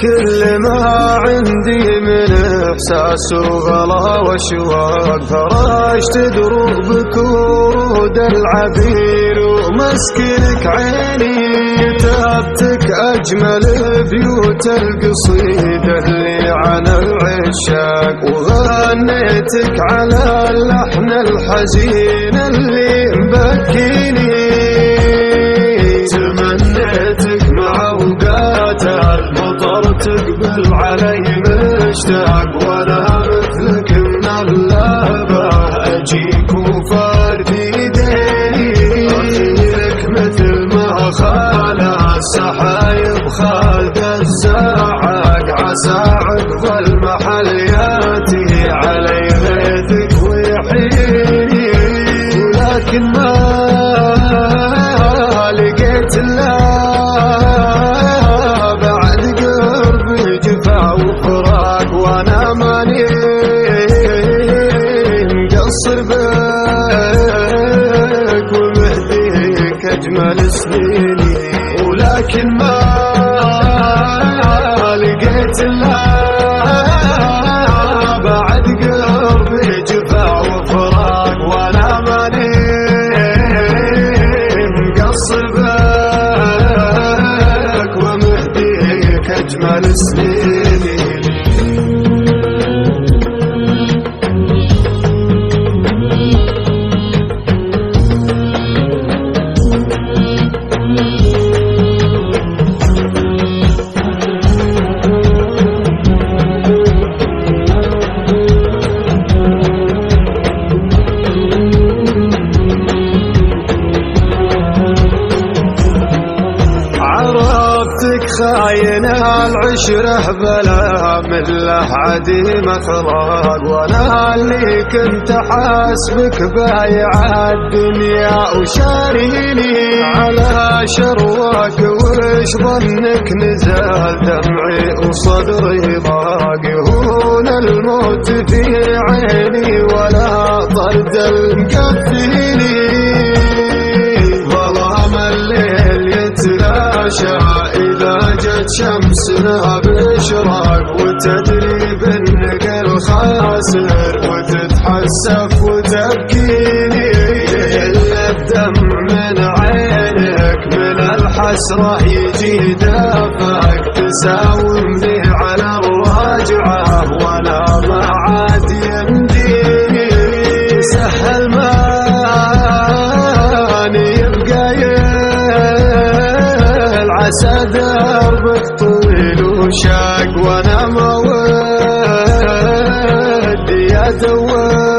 كل ما عندي من إحساس وغلا وشواق، فرشت دروبك ورود العبير ومسكنك عيني، كتبتك أجمل بيوت القصيدة اللي عن العشاق، وغنيتك على اللحن الحزين اللي مبكيني، تمنيتك مع أوقات المطر تقبل علي مشتاق، وانا مثلك من اللهبة اجيك وفارد ايديني، اخيلك مثل ما خال السحايب خالد الزاعق، عسى عقب المحل ياتي علي غيثك ويحييني، ولكن ما لقيت الا وانا ماني مقصر بك ومهديك اجمل سنيني، ولكن ما لقيت الا بعد قلبي جفا وفراق، وانا ماني مقصر بك ومهديك اجمل سنيني. خاين العشرة بلا مله عديم اخلاق، وانا اللي كنت حاسبك بايع الدنيا وشاريني على شرواك، وش ظنك نزل دمعي وصدري ضاق، هون الموت في عيني ولا طرد المكفيني، ظلام الليل يتلاشى إذا جت شمسنا بإشراق، وتدري بأنك الخاسر وتتحسف وتبكيني، إلا الدم من عينك من الحسرة يجي دافك، تساوم لي على الراجعة وأنا ما عاد يمديني، سهل ماني يبقى عسى دربك طويل وشاق، وانا ما ودي ادور